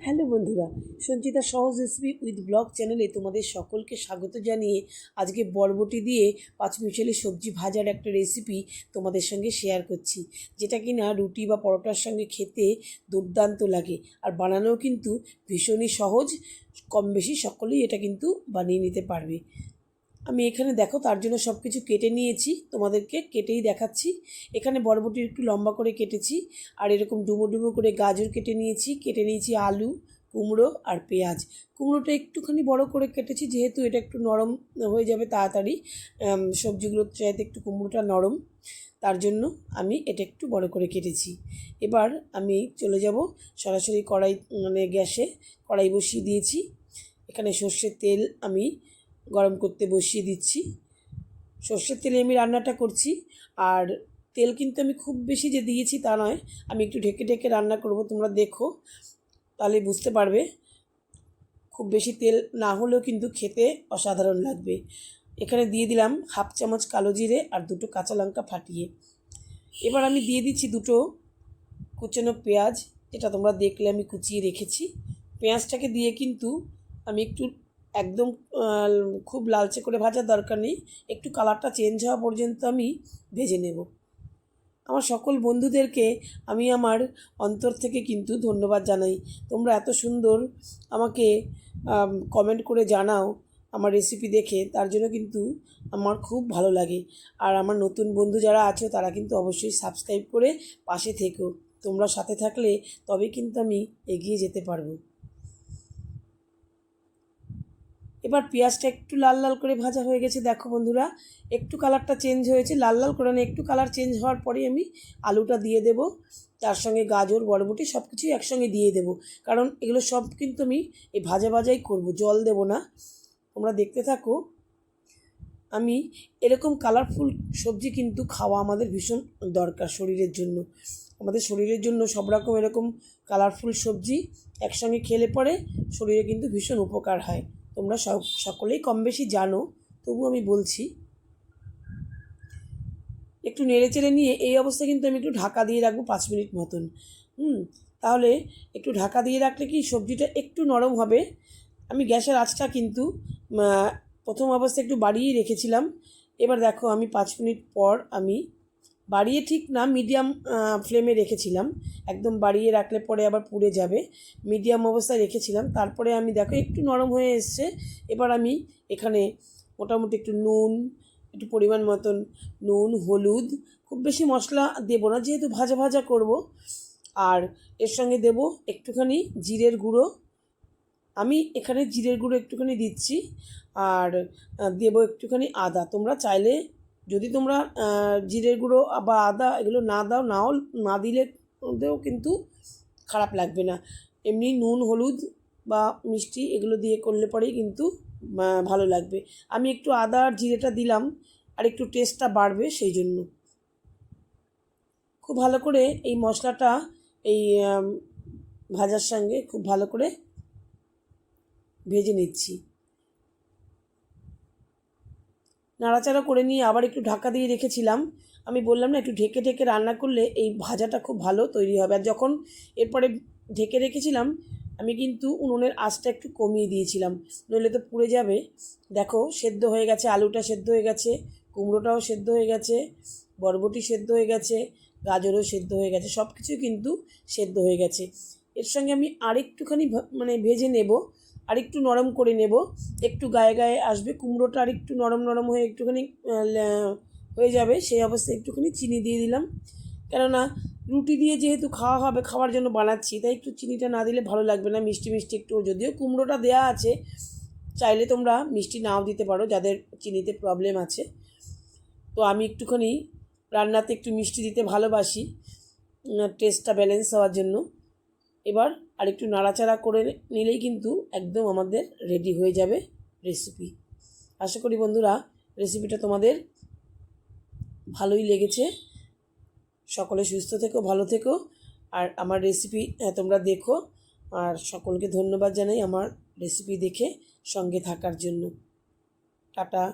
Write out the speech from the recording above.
Hello বন্ধুরা, সঞ্চিতা সহজ recipe with blog চ্যানেলে তোমাদের সকলকে স্বাগত জানিয়ে আজকে বরবটি দিয়ে পাঁচমিশালি সবজি ভাজার একটা রেসিপি তোমাদের সঙ্গে শেয়ার করছি, যেটা কিনা রুটি বা পরোটার সঙ্গে খেতে দুর্দান্ত লাগে আর বানানোও কিন্তু ভীষণই সহজ। কম বেশি সকলেই এটা কিন্তু বানিয়ে নিতে পারবে। আমি এখানে দেখো তার জন্য সব কিছু কেটে নিয়েছি, তোমাদেরকে কেটেই দেখাচ্ছি। এখানে বরবটি একটু লম্বা করে কেটেছি, আর এরকম ডুমো ডুমো করে গাজর কেটে নিয়েছি আলু, কুমড়ো আর পেঁয়াজ। কুমড়োটা একটুখানি বড় করে কেটেছি, যেহেতু এটা একটু নরম হয়ে যাবে তাড়াতাড়ি, সবজিগুলোর চাইতে একটু কুমড়োটা নরম, তার জন্য আমি এটা একটু বড় করে কেটেছি। এবার আমি চলে যাব সরাসরি গ্যাসে কড়াই বসিয়ে দিয়েছি। এখানে সর্ষের তেল আমি গরম করতে বসিয়ে দিচ্ছি। সর্ষের তেলে আমি রান্নাটা করছি, আর তেল কিন্তু আমি খুব বেশি যে দিয়েছি তা নয়, আমি একটু ঢেকে ঢেকে রান্না করব, তোমরা দেখো তাহলে বুঝতে পারবে। খুব বেশি তেল না হলেও কিন্তু খেতে অসাধারণ লাগবে। এখানে দিয়ে দিলাম হাফ চামচ কালো জিরে আর দুটো কাঁচা লঙ্কা ফাটিয়ে। এবার আমি দিয়ে দিচ্ছি দুটো কুচানো পেঁয়াজ, যেটা তোমরা দেখলে আমি কুচিয়ে রেখেছি। পেঁয়াজটাকে দিয়ে কিন্তু আমি একটু একদম খুব লালচে করে ভাজার দরকার নেই, একটু কালারটা চেঞ্জ হওয়া পর্যন্ত আমি ভেজে নেব। আমার সকল বন্ধুদেরকে আমি আমার অন্তর থেকে কিন্তু ধন্যবাদ জানাই। তোমরা এত সুন্দর আমাকে কমেন্ট করে জানাও আমার রেসিপি দেখে, তার জন্য কিন্তু আমার খুব ভালো লাগে। আর আমার নতুন বন্ধু যারা আছো তারা কিন্তু অবশ্যই সাবস্ক্রাইব করে পাশে থেকো। তোমরা সাথে থাকলে তবে কিন্তু আমি এগিয়ে যেতে পারবো। এবার পেঁয়াজটা একটু লাল লাল করে ভাজা হয়ে গেছে, দেখো বন্ধুরা একটু কালারটা চেঞ্জ হয়েছে, লাল লাল করে একটু কালার চেঞ্জ হওয়ার পরে আমি আলুটা দিয়ে দেব, তার সঙ্গে গাজর বরবটি সব কিছুই একসঙ্গে দিয়ে দেব, কারণ এগুলো সব কিন্তু আমি এই ভাজাই করব, জল দেব না। তোমরা দেখতে থাকো। আমি এরকম কালারফুল সবজি কিন্তু খাওয়া আমাদের ভীষণ দরকার শরীরের জন্য। আমাদের শরীরের জন্য সব রকম এরকম কালারফুল সবজি একসঙ্গে খেলে পরে শরীরে কিন্তু ভীষণ উপকার হয়। তোমরা সকলেই কম বেশি জানো, তবু আমি বলছি। একটু নেড়েচেড়ে নিয়ে এই অবস্থায় কিন্তু আমি একটু ঢাকা দিয়ে রাখবো 5 মিনিট মতন। তাহলে একটু ঢাকা দিয়ে রাখলে কি সবজিটা একটু নরম হবে। আমি গ্যাসের আঁচটা কিন্তু প্রথম অবস্থায় একটু বাড়িয়েই রেখেছিলাম। এবার দেখো আমি 5 মিনিট পর আমি বাড়িয়ে ঠিক না, মিডিয়াম ফ্লেমে রেখেছিলাম। একদম বাড়িয়ে রাখলে পরে আবার পুড়ে যাবে। মিডিয়াম অবস্থায় রেখেছিলাম, তারপরে আমি দেখো একটু নরম হয়ে এসছে। এবার আমি এখানে মোটামুটি একটু নুন, একটু পরিমাণ মতন নুন, হলুদ, খুব বেশি মশলা দেবো না যেহেতু ভাজা ভাজা করব। আর এর সঙ্গে দেব একটুখানি জিরের গুঁড়ো, আমি এখানে জিরের গুঁড়ো একটুখানি দিচ্ছি। আর দেবো একটুখানি আদা। তোমরা চাইলে যদি তোমরা জিরের গুঁড়ো বা আদা এগুলো না দিলেও কিন্তু খারাপ লাগবে না। এমনি নুন, হলুদ বা মিষ্টি এগুলো দিয়ে করলে পরেই কিন্তু ভালো লাগবে। আমি একটু আদা আর জিরেটা দিলাম, আর একটু টেস্টটা বাড়বে সেই জন্য। খুব ভালো করে এই মশলাটা এই ভাজার সঙ্গে খুব ভালো করে ভেজে নিচ্ছি। নাড়াচাড়া করে নিয়ে আবার একটু ঢাকা দিয়ে রেখেছিলাম। আমি বললাম না, একটু ঢেকে ঢেকে রান্না করলে এই ভাজাটা খুব ভালো তৈরি হবে। আর যখন এরপরে ঢেকে রেখেছিলাম, আমি কিন্তু উনুনের আঁচটা একটু কমিয়ে দিয়েছিলাম, নইলে তো পুড়ে যাবে। দেখো সেদ্ধ হয়ে গেছে, আলুটা সেদ্ধ হয়ে গেছে, কুমড়োটাও সেদ্ধ হয়ে গেছে, বরবটি সেদ্ধ হয়ে গেছে, গাজরও সেদ্ধ হয়ে গেছে, সব কিছুই কিন্তু সেদ্ধ হয়ে গেছে। এর সঙ্গে আমি আরেকটুখানি ভেজে নেব, আরেকটু নরম করে নেব, একটু গায়ে গায়ে আসবে কুমড়োটা, আরেকটু নরম নরম হয়ে একটুখানি হয়ে যাবে, সেই অবস্থায় একটুখানি চিনি দিয়ে দিলাম। কেননা রুটি দিয়ে যেহেতু খাওয়া হবে, খাওয়ার জন্য বানাচ্ছি, তাই একটু চিনিটা না দিলে ভালো লাগবে না। মিষ্টি মিষ্টি একটু, যদিও কুমড়োটা দেওয়া আছে, চাইলে তোমরা মিষ্টি নাও দিতে পারো যাদের চিনিতে প্রবলেম আছে। তো আমি একটুখানি রান্নাতে একটু মিষ্টি দিতে ভালোবাসি, টেস্টটা ব্যালেন্স হওয়ার জন্য। এবার আরেকটু নাড়াচাড়া করে নিলেই কিন্তু একদম আমাদের রেডি হয়ে যাবে রেসিপি। আশা করি বন্ধুরা রেসিপিটা তোমাদের ভালোই লেগেছে। সকলে সুস্থ থেকো, ভালো থেকো, আর আমার রেসিপি তোমরা দেখো। আর সকলকে ধন্যবাদ জানাই আমার রেসিপি দেখে সঙ্গে থাকার জন্য। টাটা।